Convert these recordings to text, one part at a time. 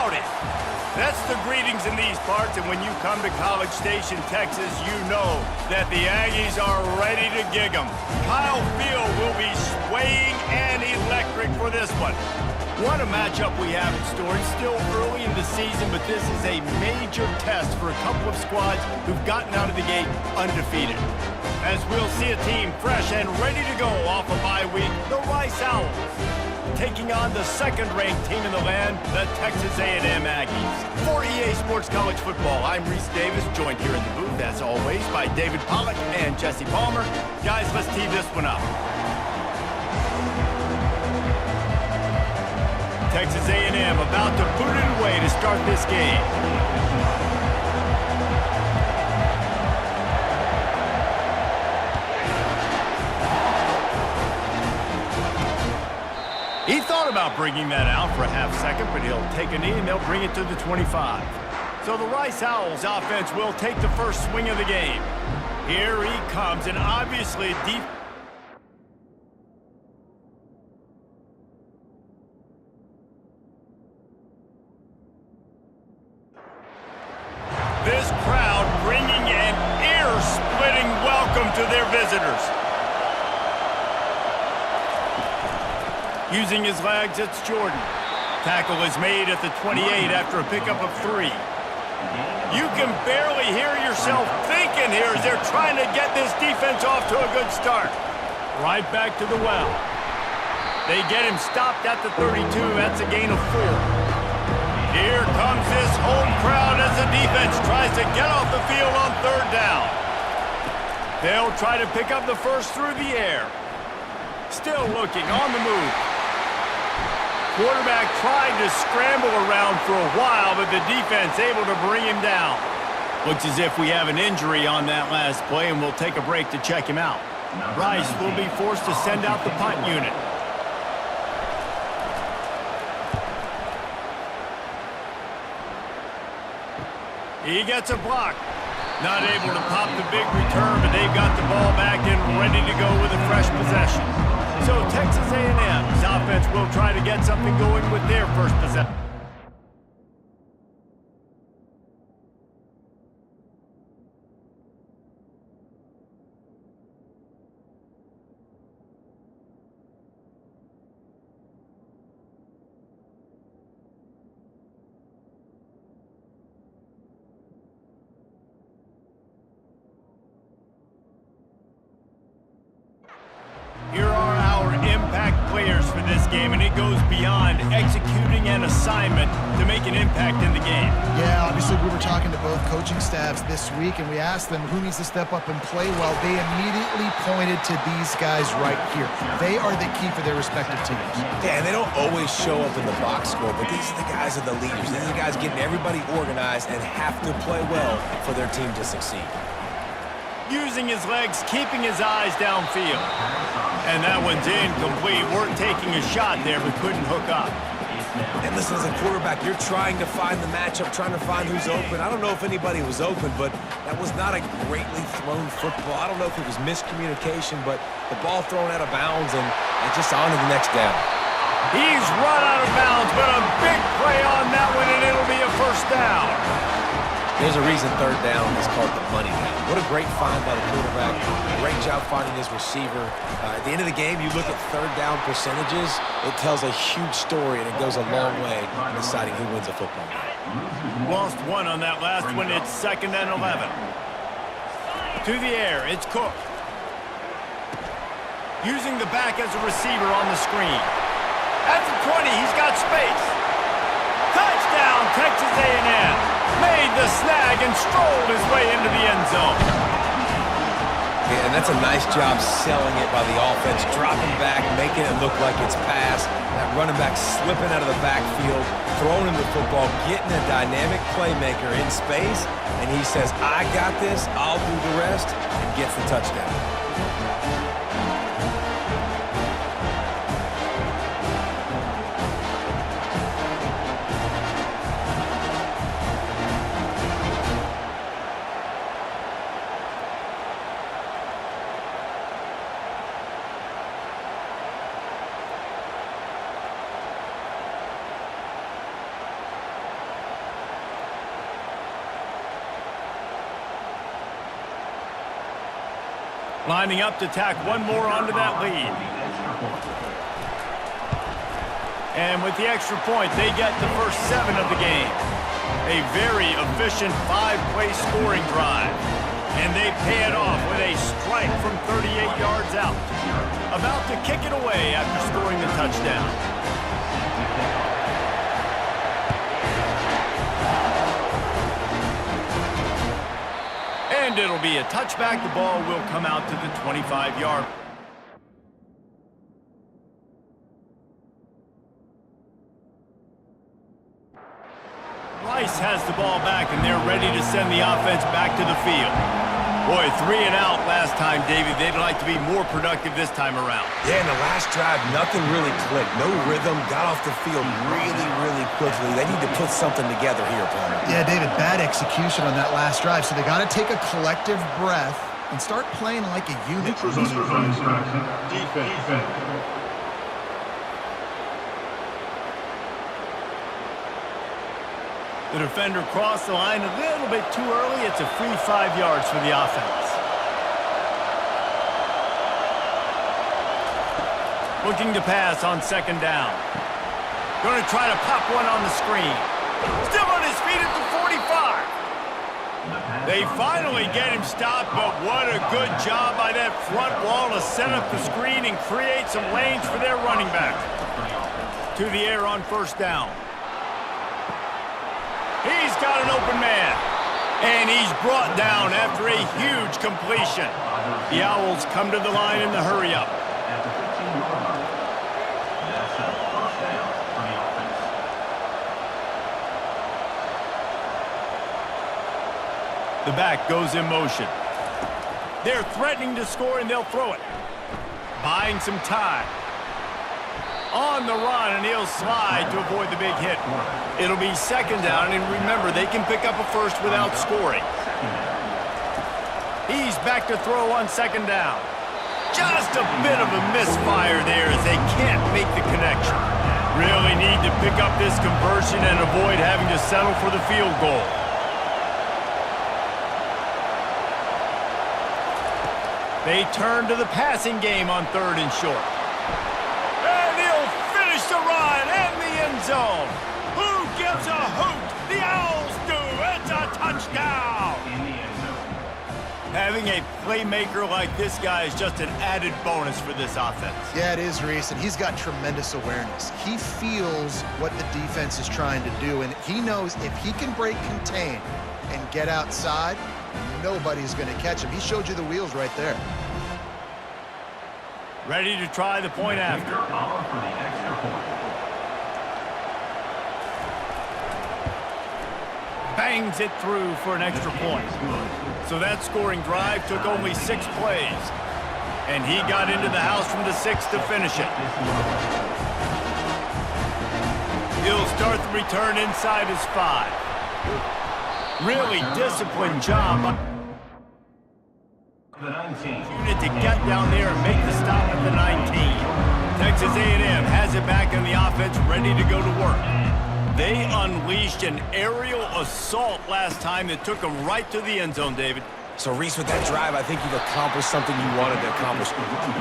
about it? That's the greetings in these parts, and when you come to College Station, Texas, you know that the Aggies are ready to gig 'em. Kyle Field will be swaying and electric for this one. What a matchup we have in store. It's still early in the season, but this is a major test for a couple of squads who've gotten out of the gate undefeated. As we'll see a team fresh and ready to go off a bye week, the Rice Owls, taking on the second-ranked team in the land, the Texas A&M Aggies. For EA Sports College Football, I'm Reese Davis, joined here in the booth, as always, by David Pollack and Jesse Palmer. Guys, let's tee this one up. Texas A&M about to put it away to start this game. He thought about bringing that out for a half second, but he'll take a knee and they'll bring it to the 25. So the Rice Owls offense will take the first swing of the game. Here he comes, and obviously deep. This crowd bringing an ear-splitting welcome to their visitors. Using his legs, it's Jordan. Tackle is made at the 28 after a pickup of 3. You can barely hear yourself thinking here as they're trying to get this defense off to a good start. Right back to the well. They get him stopped at the 32. That's a gain of 4. Here comes this home crowd as the defense tries to get off the field on third down. They'll try to pick up the first through the air. Still looking on the move. Quarterback tried to scramble around for a while, but the defense able to bring him down. Looks as if we have an injury on that last play, and we'll take a break to check him out. Rice will be forced to send out the punt unit. He gets a block. Not able to pop the big return, but they've got the ball back and ready to go with a fresh possession. So Texas A&M's offense will try to get something going with their first possession. Here are our impact players for this game, and it goes beyond executing an assignment to make an impact in the game. Yeah, obviously we were talking to both coaching staffs this week, and we asked them who needs to step up and play well. They immediately pointed to these guys right here. They are the key for their respective teams. Yeah, and they don't always show up in the box score, but these are the guys that are the leaders. These are the guys getting everybody organized and have to play well for their team to succeed. Using his legs, keeping his eyes downfield. And that one's incomplete. We're taking a shot there, but couldn't hook up. And listen, as a quarterback, you're trying to find the matchup, trying to find who's open. I don't know if anybody was open, but that was not a greatly thrown football. I don't know if it was miscommunication, but the ball thrown out of bounds and just on to the next down. He's run out of bounds, but a big play on that one, and it'll be a first down. There's a reason third down is called the money down. What a great find by the quarterback. Great job finding his receiver. At the end of the game, you look at third down percentages. It tells a huge story, and it goes a long way in deciding who wins a football game. Lost one on that last one. It's 2nd and 11. To the air, it's Cook. Using the back as a receiver on the screen. At the 20, he's got space. Touchdown, Texas A&M. Made the snag and strolled his way into the end zone. Yeah, and that's a nice job selling it by the offense, dropping back, making it look like it's pass. That running back slipping out of the backfield, throwing him the football, getting a dynamic playmaker in space, and he says, I got this, I'll do the rest, and gets the touchdown. Lining up to tack one more onto that lead. And with the extra point, they get the first 7 of the game. A very efficient 5-play scoring drive. And they pay it off with a strike from 38 yards out. About to kick it away after scoring the touchdown. And it'll be a touchback. The ball will come out to the 25-yard. Rice has the ball back, and they're ready to send the offense back to the field. Boy, 3 and out last time, David. They'd like to be more productive this time around. Yeah, in the last drive, nothing really clicked. No rhythm, got off the field really, really quickly. They need to put something together here, Palmer. Yeah, David, bad execution on that last drive, so they got to take a collective breath and start playing like a unit. Defense. The defender crossed the line a little bit too early. It's a free 5 yards for the offense. Looking to pass on 2nd down. Going to try to pop one on the screen. Still on his feet at the 45. They finally get him stopped, but what a good job by that front wall to set up the screen and create some lanes for their running back. To the air on 1st down. He's got an open man, and he's brought down after a huge completion. The Owls come to the line in the hurry-up. The back goes in motion. They're threatening to score, and they'll throw it. Buying some time. On the run, and he'll slide to avoid the big hit. It'll be 2nd down, and remember, they can pick up a first without scoring. He's back to throw on 2nd down. Just a bit of a misfire there as they can't make the connection. Really need to pick up this conversion and avoid having to settle for the field goal. They turn to the passing game on 3rd and short. The run and the end zone. Who gives a hoot? The Owls do. It's a touchdown. Having a playmaker like this guy is just an added bonus for this offense. Yeah, it is, Reese, and he's got tremendous awareness. He feels what the defense is trying to do, and he knows if he can break contain and get outside, nobody's going to catch him. He showed you the wheels right there. Ready to try the point after. Bangs it through for an extra point. So that scoring drive took only 6 plays. And he got into the house from the 6 to finish it. He'll start the return inside his 5. Really disciplined job. Unit to get down there and make the stop at the 19. Texas A&M has it back in the offense, ready to go to work. They unleashed an aerial assault last time that took them right to the end zone, David. So, Reese, with that drive, I think you've accomplished something you wanted to accomplish.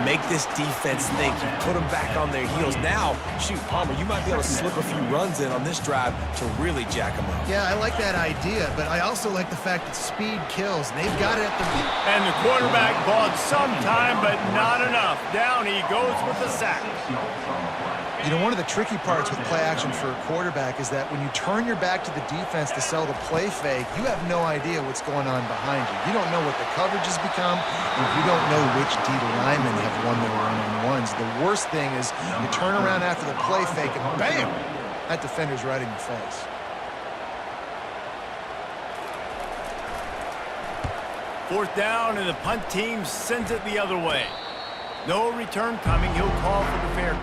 Make this defense think. You put them back on their heels. Now, shoot, Palmer, you might be able to slip a few runs in on this drive to really jack them up. Yeah, I like that idea, but I also like the fact that speed kills, and they've got it at the... And the quarterback bought some time, but not enough. Down he goes with the sack. You know, one of the tricky parts with play action for a quarterback is that when you turn your back to the defense to sell the play fake, you have no idea what's going on behind you. You don't know what the coverage has become, and you don't know which D linemen have won their one-on-ones. The worst thing is you turn around after the play fake, and bam! That defender's right in your face. Fourth down, and the punt team sends it the other way. No return coming. He'll call for the fair.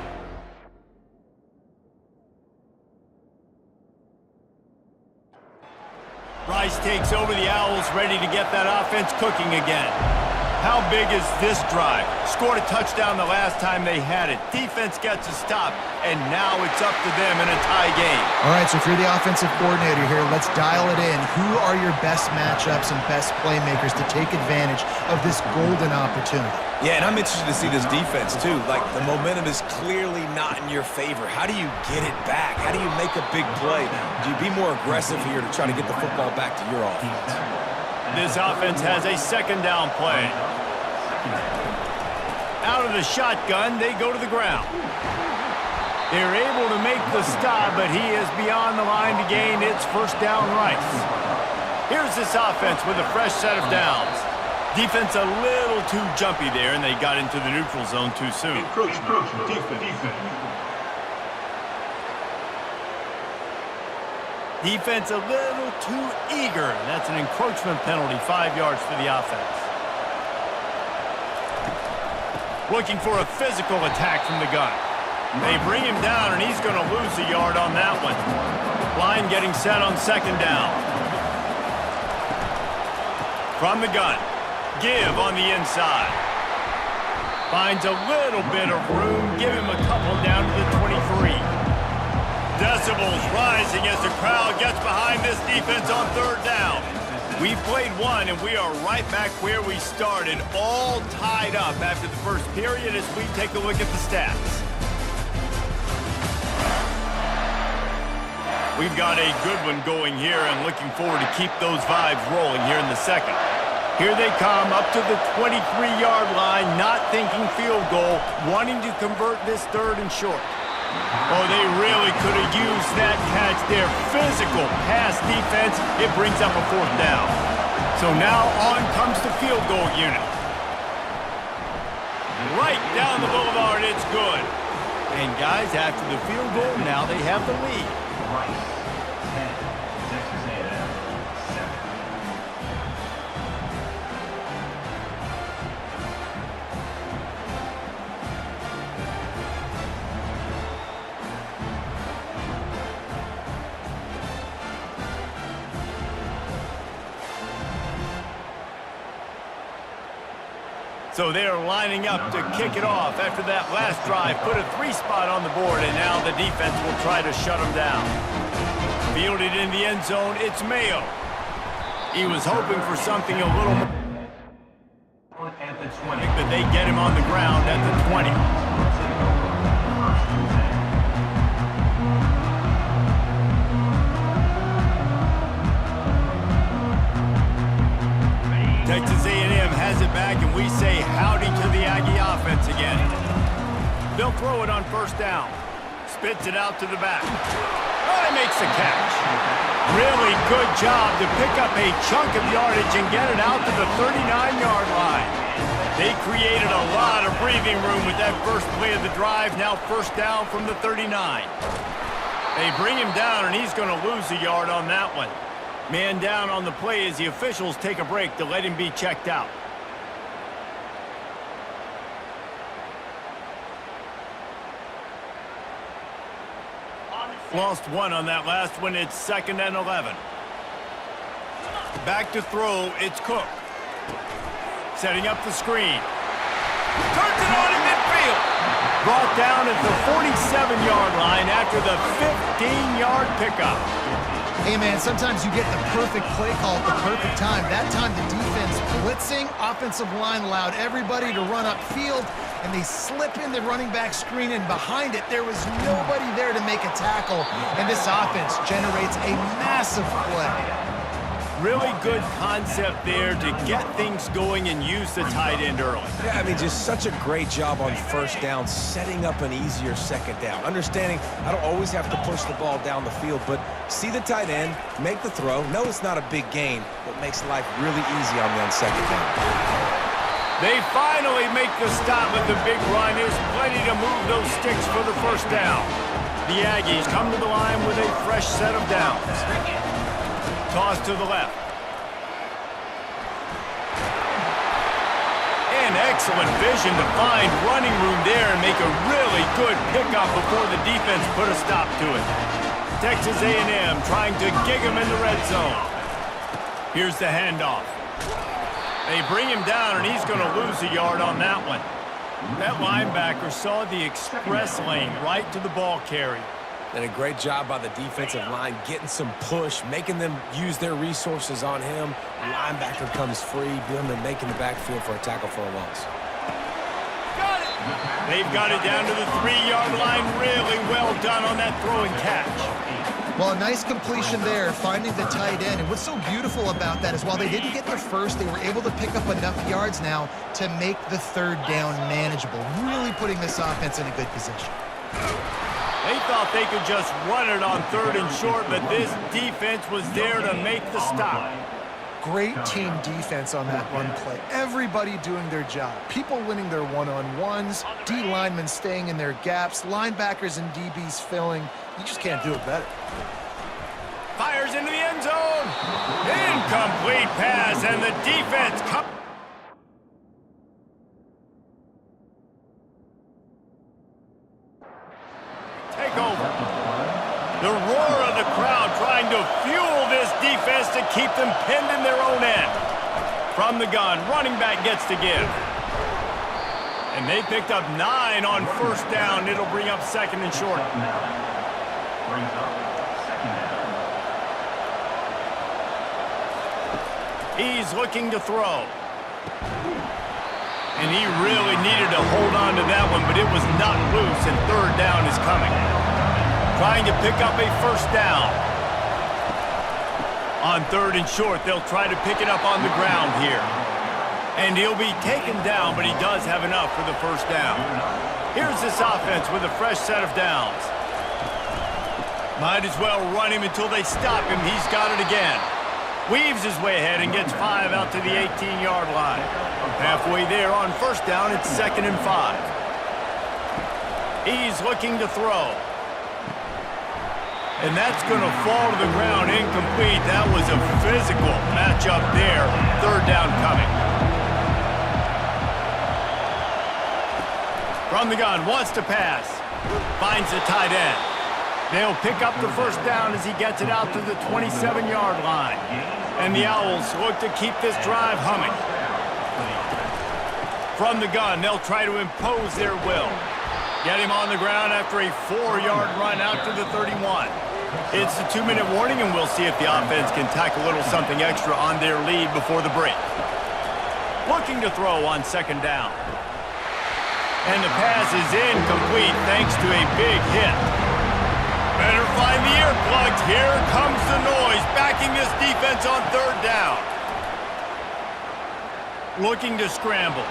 Rice takes over. The Owls ready to get that offense cooking again. How big is this drive? Scored a touchdown the last time they had it. Defense gets a stop, and now it's up to them in a tie game. All right, so if you're the offensive coordinator here, let's dial it in. Who are your best matchups and best playmakers to take advantage of this golden opportunity? Yeah, and I'm interested to see this defense, too. Like, the momentum is clearly not in your favor. How do you get it back? How do you make a big play? Do you be more aggressive here to try to get the football back to your offense? This offense has a second down play. Out of the shotgun, they go to the ground. They're able to make the stop, but he is beyond the line to gain. It's first down Rice. Here's this offense with a fresh set of downs. Defense a little too jumpy there, and they got into the neutral zone too soon. Defense a little too eager. That's an encroachment penalty, 5 yards for the offense. Looking for a physical attack from the gun. They bring him down, and he's going to lose a yard on that one. Line getting set on second down. From the gun. Give on the inside. Finds a little bit of room. Give him a couple down to the 23. Decibels rising as the crowd gets behind this defense on third down. We've played one, and we are right back where we started, all tied up after the first period as we take a look at the stats. We've got a good one going here and looking forward to keep those vibes rolling here in the second. Here they come up to the 23-yard line, not thinking field goal, wanting to convert this third and short. Oh, they really could have used that catch there. Physical pass defense. It brings up a fourth down. So now on comes the field goal unit. Right down the boulevard, it's good. And guys, after the field goal, now they have the lead. So they're lining up to kick it off after that last drive. Put a 3-spot on the board, and now the defense will try to shut them down. Fielded in the end zone, it's Mayo. He was hoping for something a little more. At the 20. But they get him on the ground at the 20. Texas A&M has it back, and we say howdy to the Aggie offense again. They'll throw it on first down. Spits it out to the back. Oh, he makes the catch. Really good job to pick up a chunk of yardage and get it out to the 39-yard line. They created a lot of breathing room with that first play of the drive. Now first down from the 39. They bring him down, and he's going to lose a yard on that one. Man down on the play as the officials take a break to let him be checked out. Lost one on that last one. It's 2nd and 11. Back to throw. It's Cook. Setting up the screen. Turns it on in midfield. Brought down at the 47-yard line after the 15-yard pickup. Hey, man, sometimes you get the perfect play call at the perfect time. That time the defense blitzing, offensive line allowed everybody to run upfield, and they slip in the running back screen, and behind it, there was nobody there to make a tackle, and this offense generates a massive play. Really good concept there to get things going and use the tight end early. Yeah, I mean, just such a great job on first down, setting up an easier second down. Understanding I don't always have to push the ball down the field, but see the tight end, make the throw. No, it's not a big gain, but makes life really easy on me on second down. They finally make the stop with the big run. There's plenty to move those sticks for the first down. The Aggies come to the line with a fresh set of downs. Toss to the left. And excellent vision to find running room there and make a really good pickup before the defense put a stop to it. Texas A&M trying to gig him in the red zone. Here's the handoff. They bring him down, and he's going to lose a yard on that one. That linebacker saw the express lane right to the ball carrier. And a great job by the defensive line getting some push, making them use their resources on him. Linebacker comes free, doing the making the backfield for a tackle for a loss. They've got it down to the 3-yard line. Really well done on that throw and catch. Well, a nice completion there, finding the tight end. And what's so beautiful about that is while they didn't get there first, they were able to pick up enough yards now to make the third down manageable, really putting this offense in a good position. They thought they could just run it on 3rd and short, but this defense was there to make the stop. Great team defense on that run play. Everybody doing their job. People winning their one-on-ones, D linemen staying in their gaps, linebackers and DBs filling. You just can't do it better. Fires into the end zone. Incomplete pass, and the defense comes. Take over. The roar of the crowd trying to fuel this defense to keep them pinned in their own end. From the gun, running back gets to give. And they picked up 9 on 1st down. It'll bring up 2nd and short. He's looking to throw. And he really needed to hold on to that one, but it was not loose, and 3rd down is coming. Trying to pick up a 1st down. On 3rd and short, they'll try to pick it up on the ground here. And he'll be taken down, but he does have enough for the 1st down. Here's this offense with a fresh set of downs. Might as well run him until they stop him. He's got it again. Weaves his way ahead and gets 5 out to the 18-yard line. Halfway there on 1st down, it's 2nd and 5. He's looking to throw. And that's going to fall to the ground incomplete. That was a physical matchup there. 3rd down coming. From the gun, wants to pass. Finds the tight end. They'll pick up the 1st down as he gets it out to the 27-yard line. And the Owls look to keep this drive humming. From the gun, they'll try to impose their will. Get him on the ground after a 4-yard run out to the 31. It's a 2-minute warning, and we'll see if the offense can tack a little something extra on their lead before the break. Looking to throw on 2nd down. And the pass is incomplete thanks to a big hit. Better find the earplugs. Here comes the noise, backing this defense on 3rd down. Looking to scramble.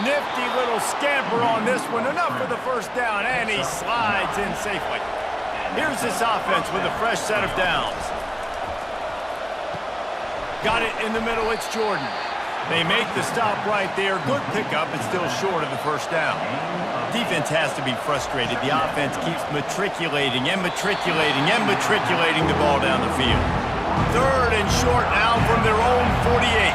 Nifty little scamper on this one. Enough for the 1st down, and he slides in safely. Here's this offense with a fresh set of downs. Got it in the middle. It's Jordan. They make the stop right there. Good pickup, but still short of the 1st down. Defense has to be frustrated. The offense keeps matriculating and matriculating and matriculating the ball down the field. 3rd and short now from their own 48.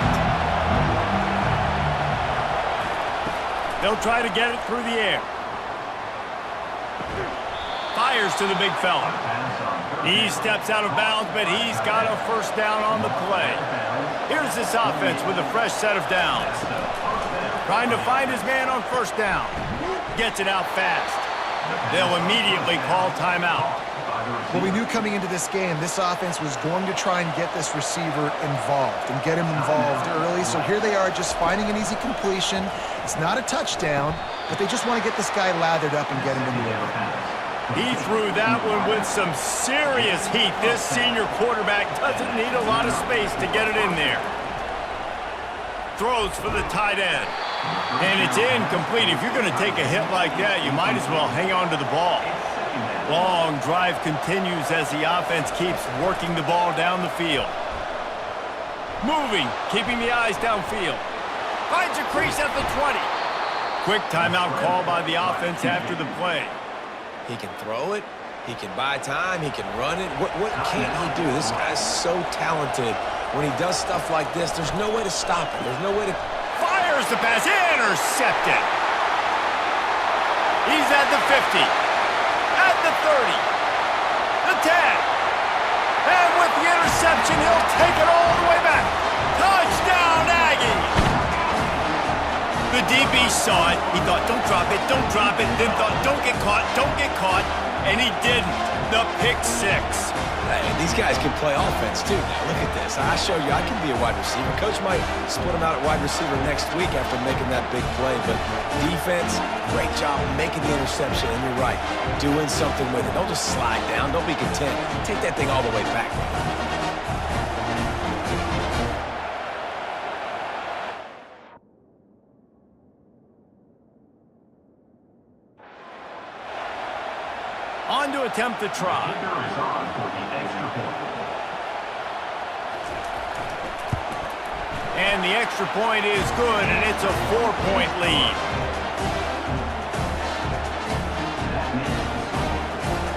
They'll try to get it through the air. Fires to the big fella. He steps out of bounds, but he's got a 1st down on the play. Here's this offense with a fresh set of downs. Trying to find his man on 1st down. Gets it out fast. They'll immediately call timeout. Well, we knew coming into this game, this offense was going to try and get this receiver involved and get him involved early. So here they are just finding an easy completion. It's not a touchdown, but they just want to get this guy lathered up and get him into the rhythm. He threw that one with some serious heat. This senior quarterback doesn't need a lot of space to get it in there. Throws for the tight end. And it's incomplete. If you're going to take a hit like that, you might as well hang on to the ball. Long drive continues as the offense keeps working the ball down the field. Moving, keeping the eyes downfield. Finds a crease at the 20. Quick timeout call by the offense after the play. He can throw it. He can buy time. He can run it. What can't he do? This guy's so talented. When he does stuff like this, there's no way to stop him. There's no way to... Fires the pass. Intercepted. He's at the 50. At the 30. The 10. And with the interception, he'll take it all the way back. Touchdown, Aggies! The DB saw it. He thought, don't drop it, don't drop it. Then thought, don't get caught, don't get caught. And he didn't. The pick six. Hey, these guys can play offense, too. Now, look at this. I show you I can be a wide receiver. Coach might split him out at wide receiver next week after making that big play. But defense, great job making the interception. And you're right, doing something with it. Don't just slide down. Don't be content. Take that thing all the way back. On to attempt the try. And the extra point is good, and it's a 4-point lead.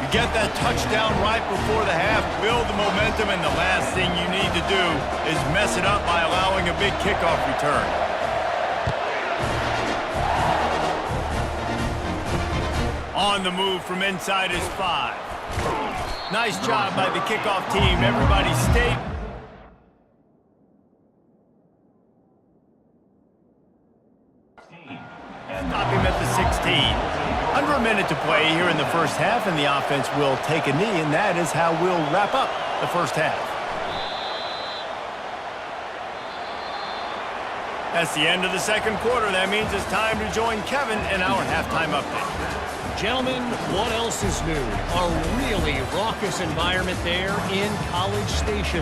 You get that touchdown right before the half, build the momentum, and the last thing you need to do is mess it up by allowing a big kickoff return. On the move from inside his 5. Nice job by the kickoff team. Everybody stayed. Stop him at the 16. Under a minute to play here in the first half, and the offense will take a knee, and that is how we'll wrap up the first half. That's the end of the second quarter. That means it's time to join Kevin in our halftime update. Gentlemen, what else is new? A really raucous environment there in College Station.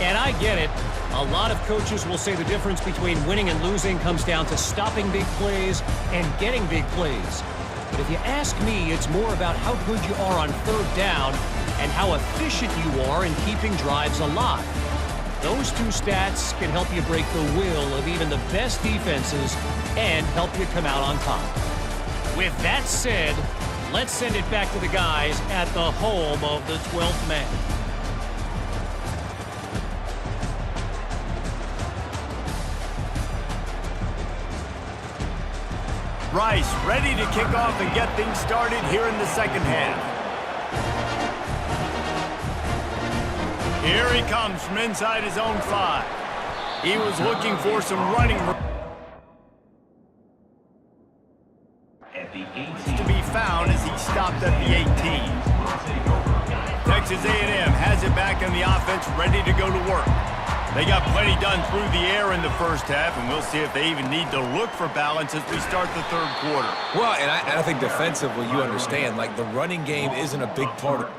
And I get it. A lot of coaches will say the difference between winning and losing comes down to stopping big plays and getting big plays. But if you ask me, it's more about how good you are on third down and how efficient you are in keeping drives alive. Those two stats can help you break the will of even the best defenses and help you come out on top. With that said, let's send it back to the guys at the home of the 12th man. Rice ready to kick off and get things started here in the second half. Here he comes from inside his own 5. He was looking for some running room to be found as he stopped at the 18. Texas A&M has it back in the offense, ready to go to work. They got plenty done through the air in the first half, and we'll see if they even need to look for balance as we start the third quarter. Well, and I think defensively, you understand, like the running game isn't a big part of it.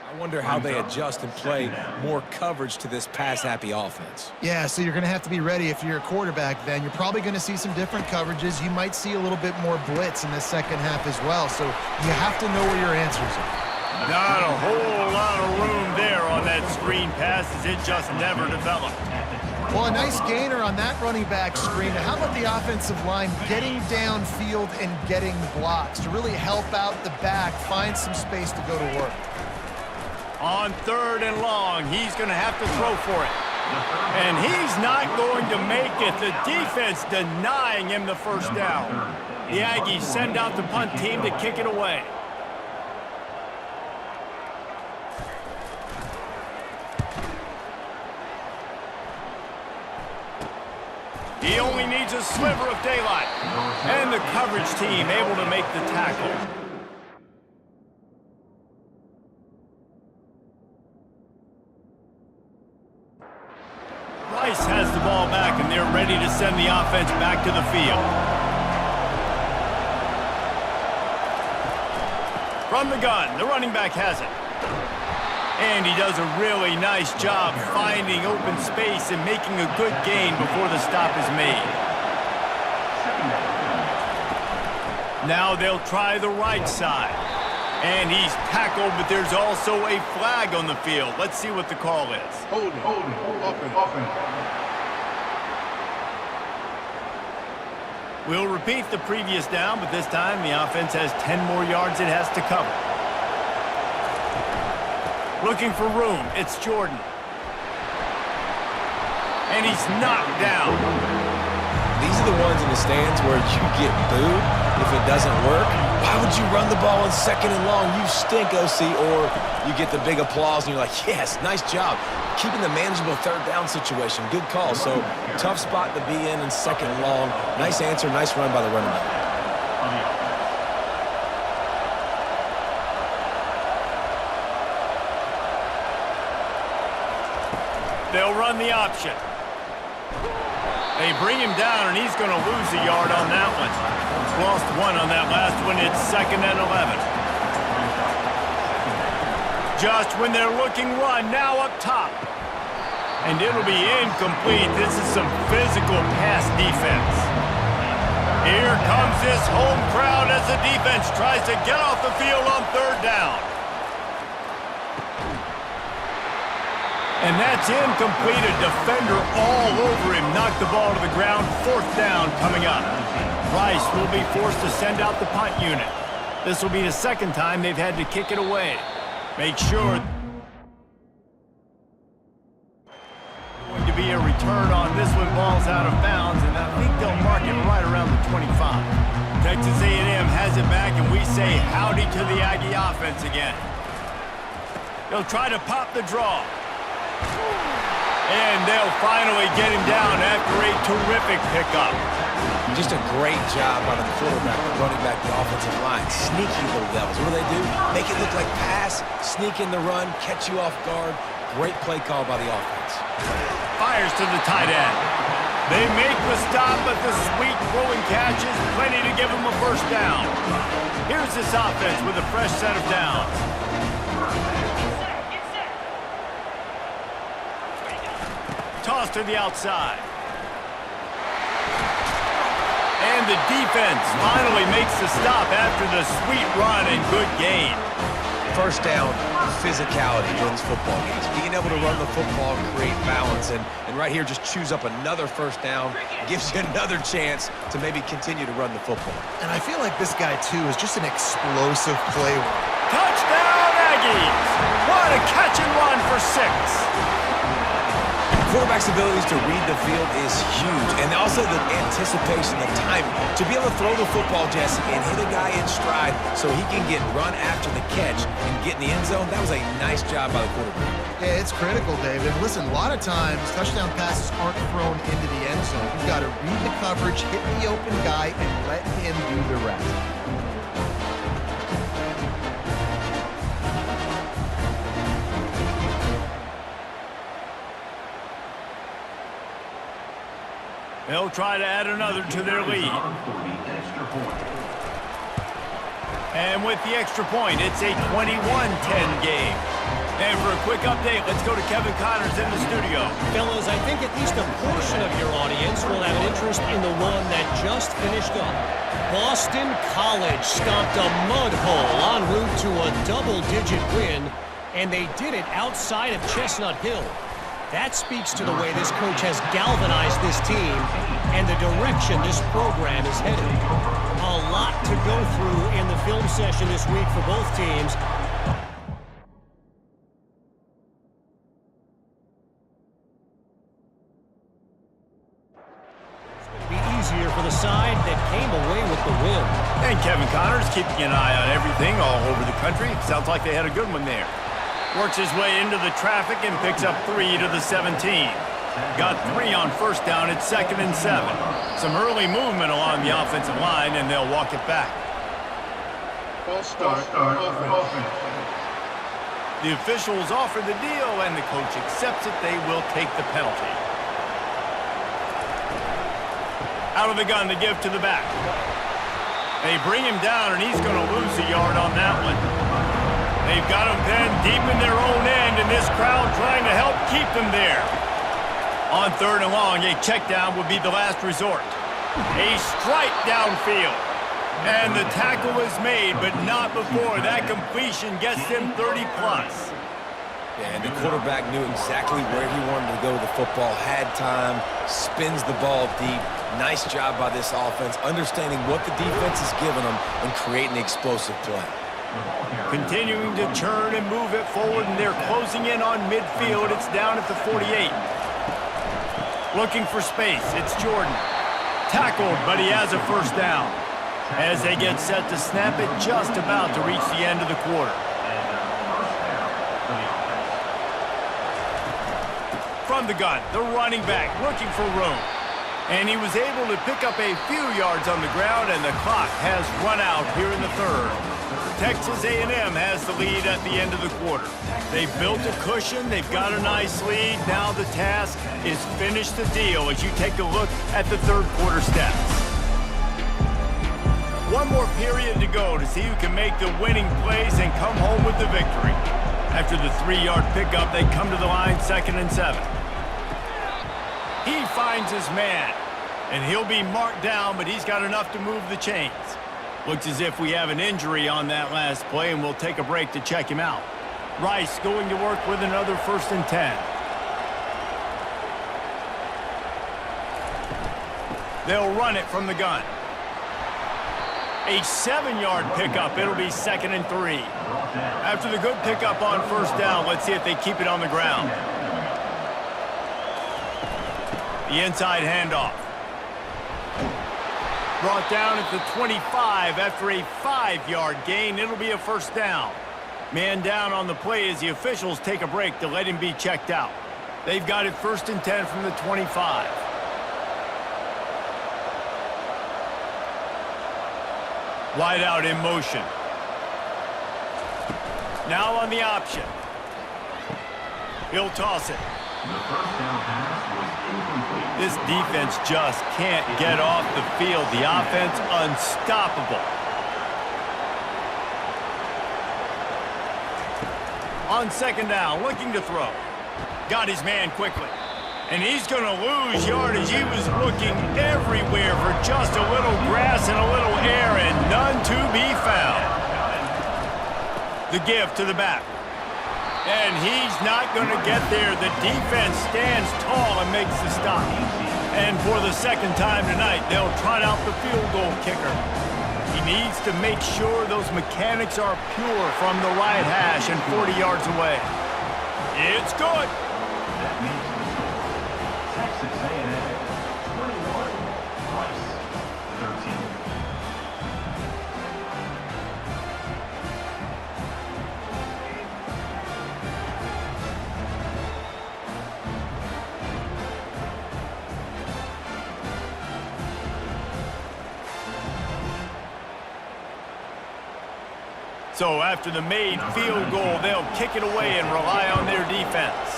I wonder how they adjust and play more coverage to this pass-happy offense. Yeah, so you're going to have to be ready if you're a quarterback then. You're probably going to see some different coverages. You might see a little bit more blitz in the second half as well, so you have to know where your answers are. Not a whole lot of room there on that screen pass as it just never developed. Well, a nice gainer on that running back screen. How about the offensive line getting downfield and getting blocks to really help out the back, find some space to go to work? On third and long, he's going to have to throw for it. And he's not going to make it. The defense denying him the first down. The Aggies send out the punt team to kick it away. He only needs a sliver of daylight. And the coverage team able to make the tackle. Rice has the ball back, and they're ready to send the offense back to the field. From the gun, the running back has it. And he does a really nice job finding open space and making a good gain before the stop is made. Now they'll try the right side. And he's tackled, but there's also a flag on the field. Let's see what the call is. Hold it, open. We'll repeat the previous down, but this time the offense has 10 more yards it has to cover. Looking for room. It's Jordan. And he's knocked down. These are the ones in the stands where you get booed if it doesn't work. Why would you run the ball on 2nd and long? You stink, OC. Or you get the big applause and you're like, yes, nice job. Keeping the manageable 3rd down situation. Good call. So tough spot to be in 2nd and long. Nice answer, nice run by the running back. They'll run the option. They bring him down, and he's going to lose a yard on that one. Lost 1 on that last one. It's 2nd and 11. Just when they're looking run, now up top. And it'll be incomplete. This is some physical pass defense. Here comes this home crowd as the defense tries to get off the field on 3rd down. And that's incomplete. A defender all over him. Knocked the ball to the ground. 4th down coming up. Rice will be forced to send out the punt unit. This will be the 2nd time they've had to kick it away. Make sure. Going to be a return on this one. Ball's out of bounds, and I think they'll mark it right around the 25. Texas A&M has it back, and we say howdy to the Aggie offense again. They'll try to pop the draw. And they'll finally get him down after a terrific pickup. Just a great job by the quarterback, the running back, the offensive line. Sneaky little devils. What do? Make it look like pass, sneak in the run, catch you off guard. Great play call by the offense. Fires to the tight end. They make the stop, but the sweet throwing catch is plenty to give them a 1st down. Here's this offense with a fresh set of downs. Toss to the outside. And the defense finally makes the stop after the sweet run and good gain. 1st down, physicality wins football games. Being able to run the football, create balance, and right here just choose up another 1st down, gives you another chance to maybe continue to run the football. And I feel like this guy, too, is just an explosive play runner. Touchdown, Aggies! What a catch and run for 6. Quarterback's abilities to read the field is huge, and also the anticipation, the timing. To be able to throw the football, Jesse, and hit a guy in stride so he can get run after the catch and get in the end zone, that was a nice job by the quarterback. Yeah, it's critical, David. Listen, a lot of times, touchdown passes aren't thrown into the end zone. You've got to read the coverage, hit the open guy, and let him do the rest. They'll try to add another to their lead. And with the extra point, it's a 21-10 game. And for a quick update, let's go to Kevin Connors in the studio. Fellas, I think at least a portion of your audience will have an interest in the one that just finished up. Boston College stomped a mud hole en route to a double-digit win, and they did it outside of Chestnut Hill. That speaks to the way this coach has galvanized this team and the direction this program is headed. A lot to go through in the film session this week for both teams. It's going to be easier for the side that came away with the win. And Kevin Connors keeping an eye on everything all over the country. Sounds like they had a good one there. Works his way into the traffic and picks up 3 to the 17. Got 3 on 1st down. It's 2nd and 7. Some early movement along the offensive line, and they'll walk it back. False start. Offense. The officials offer the deal, and the coach accepts it. They will take the penalty. Out of the gun to give to the back. They bring him down, and he's going to lose a yard on that one. They've got him pinned deep in their own end, and this crowd trying to help keep them there. On 3rd and long, a check down would be the last resort. A strike downfield. And the tackle is made, but not before. That completion gets them 30+. Yeah, and the quarterback knew exactly where he wanted to go with the football, had time, spins the ball deep. Nice job by this offense, understanding what the defense is giving them and creating the explosive play. Continuing to churn and move it forward, and they're closing in on midfield. It's down at the 48. Looking for space. It's Jordan. Tackled, but he has a first down. As they get set to snap it, just about to reach the end of the quarter. From the gun, the running back looking for room. And he was able to pick up a few yards on the ground, and the clock has run out here in the third. Texas A&M has the lead at the end of the quarter. They've built a cushion. They've got a nice lead. Now the task is finish the deal as you take a look at the third quarter stats. One more period to go to see who can make the winning plays and come home with the victory. After the 3-yard pickup, they come to the line 2nd and 7. He finds his man, and he'll be marked down, but he's got enough to move the chains. Looks as if we have an injury on that last play, and we'll take a break to check him out. Rice going to work with another 1st and 10. They'll run it from the gun. A 7-yard pickup. It'll be 2nd and 3. After the good pickup on 1st down, let's see if they keep it on the ground. The inside handoff. Brought down at the 25 after a 5-yard gain. It'll be a 1st down. Man down on the play as the officials take a break to let him be checked out. They've got it 1st and 10 from the 25. Wide out in motion. Now on the option. He'll toss it. This defense just can't get off the field. The offense unstoppable. On 2nd down, looking to throw. Got his man quickly. And he's going to lose yardage. He was looking everywhere for just a little grass and a little air, and none to be found. The give to the back. And he's not going to get there. The defense stands tall and makes the stop. And for the 2nd time tonight, they'll trot out the field goal kicker. He needs to make sure those mechanics are pure from the right hash and 40 yards away. It's good. That means Texas A&M 21, Rice 13. So after the made field goal, they'll kick it away and rely on their defense.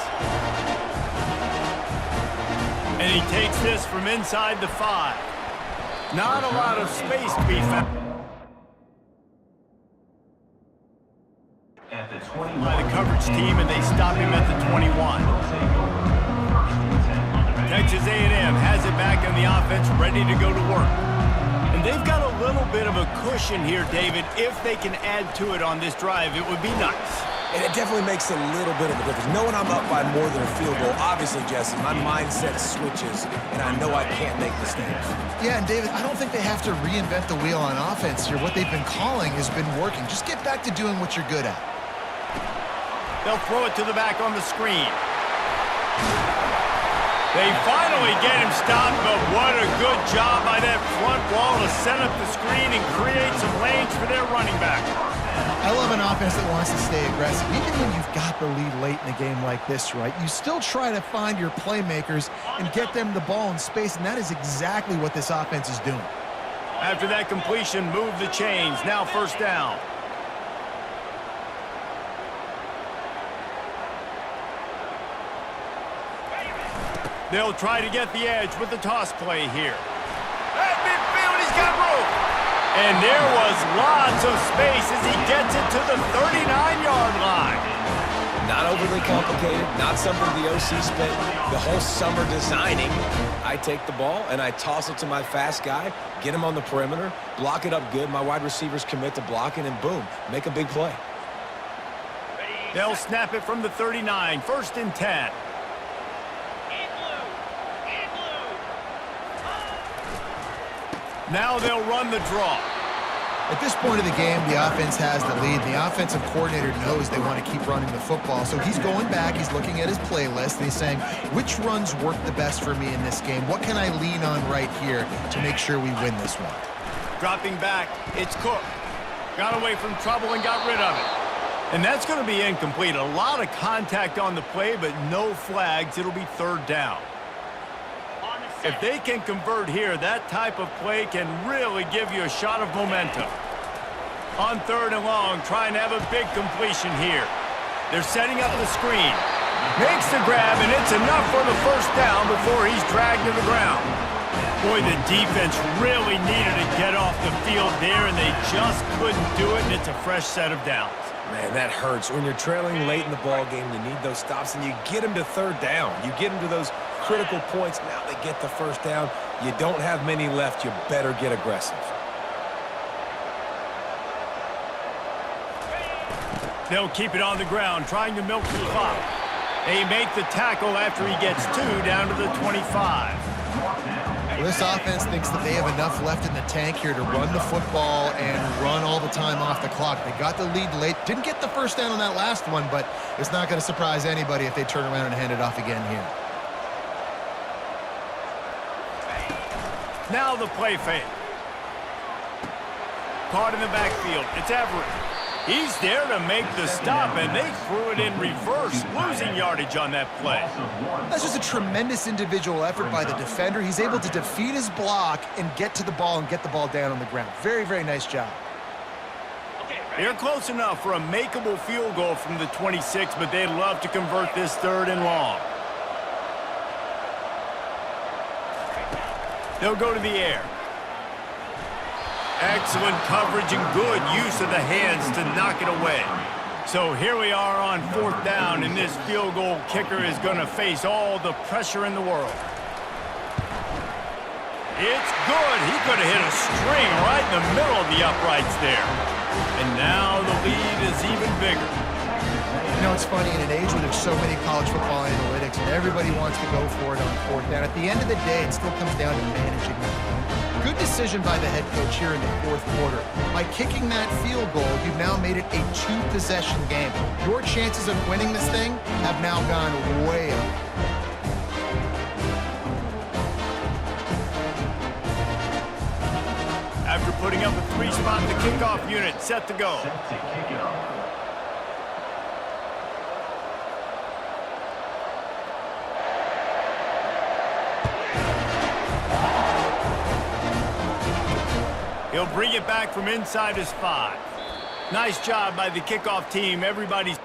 And he takes this from inside the 5. Not a lot of space to be found At the 21. by the coverage team, and they stop him at the 21. Texas A&M has it back in the offense, ready to go to work. And they've got a little bit of a cushion here, David. If they can add to it on this drive, it would be nice. And it definitely makes a little bit of a difference. Knowing I'm up by more than a field goal, obviously, Jesse, my mindset switches, and I know I can't make mistakes. Yeah, and David, I don't think they have to reinvent the wheel on offense here. What they've been calling has been working. Just get back to doing what you're good at. They'll throw it to the back on the screen. They finally get him stopped, but what a good job by that front wall to set up the screen and create some lanes for their running back. I love an offense that wants to stay aggressive. Even when you've got the lead late in a game like this, right, you still try to find your playmakers and get them the ball in space, and that is exactly what this offense is doing. After that completion, move the chains. Now 1st down. They'll try to get the edge with the toss play here. At midfield, he's got room. And there was lots of space as he gets it to the 39-yard line. Not overly complicated, not something the OC spent the whole summer designing. I take the ball and I toss it to my fast guy, get him on the perimeter, block it up good. My wide receivers commit to blocking, and boom, make a big play. They'll snap it from the 39, 1st and 10. Now they'll run the draw. At this point of the game, the offense has the lead. The offensive coordinator knows they want to keep running the football. So he's going back, he's looking at his playlist, and he's saying, which runs work the best for me in this game? What can I lean on right here to make sure we win this one? Dropping back, it's Cook. Got away from trouble and got rid of it. And that's going to be incomplete. A lot of contact on the play, but no flags. It'll be third down. If they can convert here, that type of play can really give you a shot of momentum. On third and long, trying to have a big completion here. They're setting up the screen. Makes the grab, and it's enough for the first down before he's dragged to the ground. Boy, the defense really needed to get off the field there, and they just couldn't do it, and it's a fresh set of downs. Man, that hurts. When you're trailing late in the ball game, you need those stops, and you get them to third down. You get them to those critical points. Now they get the first down. You don't have many left. You better get aggressive. They'll keep it on the ground, trying to milk the clock. They make the tackle after he gets 2 down to the 25. Well, this offense thinks that they have enough left in the tank here to run the football and run all the time off the clock. They got the lead late. Didn't get the first down on that last one, but it's not going to surprise anybody if they turn around and hand it off again here. Now the play fake. Caught in the backfield. It's Everett. He's there to make the stop, and they threw it in reverse, losing yardage on that play. That's just a tremendous individual effort by the defender. He's able to defeat his block and get to the ball and get the ball down on the ground. Very, very nice job. They're close enough for a makeable field goal from the 26, but they'd love to convert this third and long. They'll go to the air. Excellent coverage and good use of the hands to knock it away. So here we are on fourth down, and this field goal kicker is going to face all the pressure in the world. It's good. He could have hit a string right in the middle of the uprights there. And now the lead is even bigger. You know, it's funny, in an age where there's so many college football analytics and everybody wants to go for it on fourth down, at the end of the day, it still comes down to managing the game. Good decision by the head coach here in the fourth quarter. By kicking that field goal, you've now made it a 2-possession game. Your chances of winning this thing have now gone way up. After putting up a 3-spot, the kickoff unit set to go. Set to kick it off. He'll bring it back from inside his 5. Nice job by the kickoff team. Everybody's...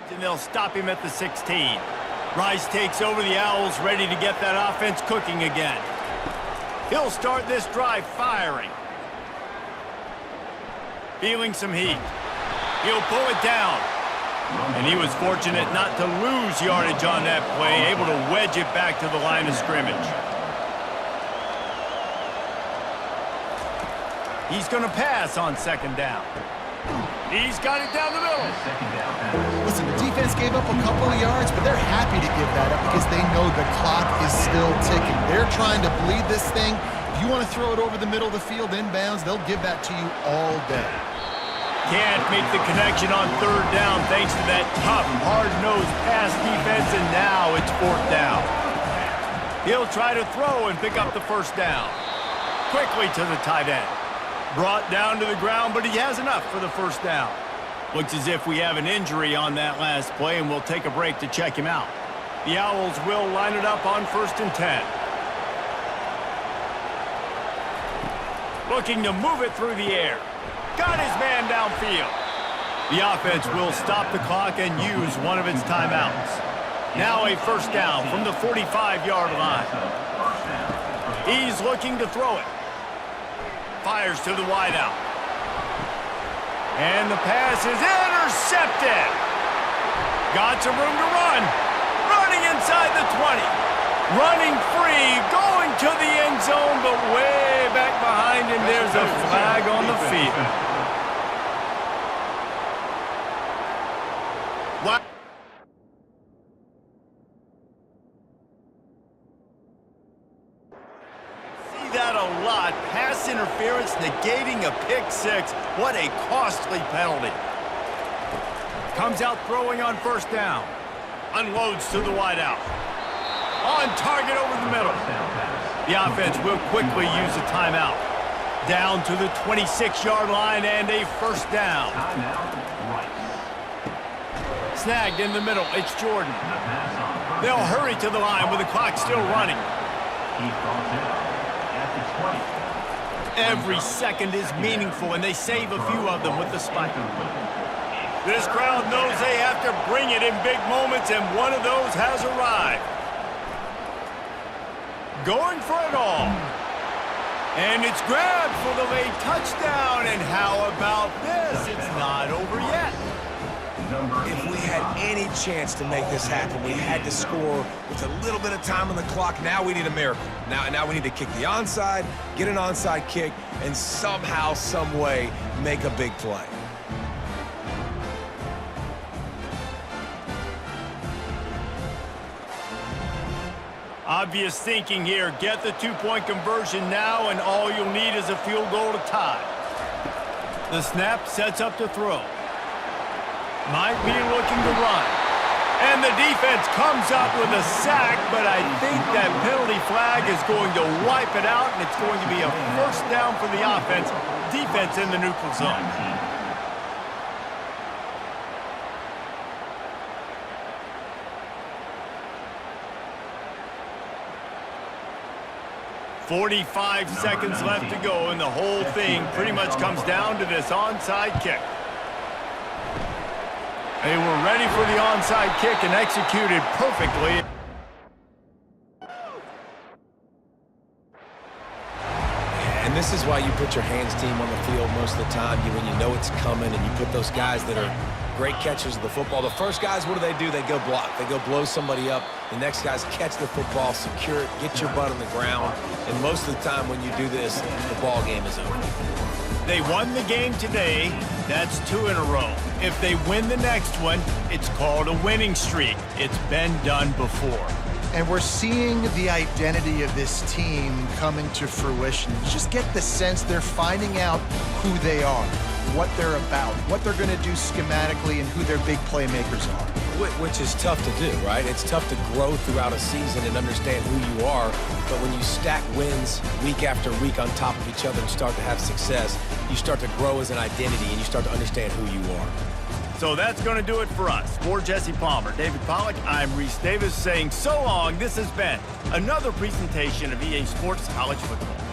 And they'll stop him at the 16. Rice takes over the Owls, ready to get that offense cooking again. He'll start this drive firing. Feeling some heat. He'll pull it down. And he was fortunate not to lose yardage on that play, able to wedge it back to the line of scrimmage. He's going to pass on second down. He's got it down the middle. Listen, the defense gave up a couple of yards, but they're happy to give that up because they know the clock is still ticking. They're trying to bleed this thing. If you want to throw it over the middle of the field inbounds, they'll give that to you all day. Can't make the connection on third down thanks to that tough, hard-nosed pass defense, and now it's fourth down. He'll try to throw and pick up the first down. Quickly to the tight end. Brought down to the ground, but he has enough for the first down. Looks as if we have an injury on that last play, and we'll take a break to check him out. The Owls will line it up on 1st and 10. Looking to move it through the air. Got his man downfield. The offense will stop the clock and use one of its timeouts. Now a first down from the 45-yard line. He's looking to throw it. Fires to the wideout. And the pass is intercepted. Got some room to run. Running inside the 20. Running free, going to the end zone, but way back behind him, there's a flag on the field. pass interference negating a pick six. What a costly penalty. Comes out throwing on first down. Unloads to the wideout. On target over the middle. The offense will quickly use a timeout. Down to the 26-yard line and a first down. Snagged in the middle. It's Jordan. They'll hurry to the line with the clock still running. Every second is meaningful, and they save a few of them with the spike. This crowd knows they have to bring it in big moments, and one of those has arrived. Going for it all. And it's grabbed for the late touchdown. And how about this? It's not over yet. If we had any chance to make this happen, we had to score with a little bit of time on the clock. Now we need a miracle. Now we need to kick the onside, get an onside kick, and somehow, some way, make a big play. Obvious thinking here. Get the two-point conversion now, and all you'll need is a field goal to tie. The snap sets up to throw. Might be looking to run. And the defense comes up with a sack, but I think that penalty flag is going to wipe it out, and it's going to be a first down for the offense. Defense in the neutral zone. 45 seconds left to go, and the whole thing pretty much comes down to this onside kick. They were ready for the onside kick and executed perfectly. And this is why you put your hands team on the field most of the time, when you know it's coming, and you put those guys that are great catchers of the football. The first guys, what do? They go block. They go blow somebody up. The next guys catch the football, secure it, get your butt on the ground. And most of the time when you do this, the ball game is over. They won the game today. That's 2 in a row. If they win the next one, it's called a winning streak. It's been done before. And we're seeing the identity of this team coming to fruition. You just get the sense they're finding out who they are, what they're about, what they're going to do schematically, and who their big playmakers are. Which is tough to do, right? It's tough to grow throughout a season and understand who you are. But when you stack wins week after week on top of each other and start to have success, you start to grow as an identity and you start to understand who you are. So that's going to do it for us. For Jesse Palmer, David Pollack, I'm Reese Davis saying so long. This has been another presentation of EA Sports College Football.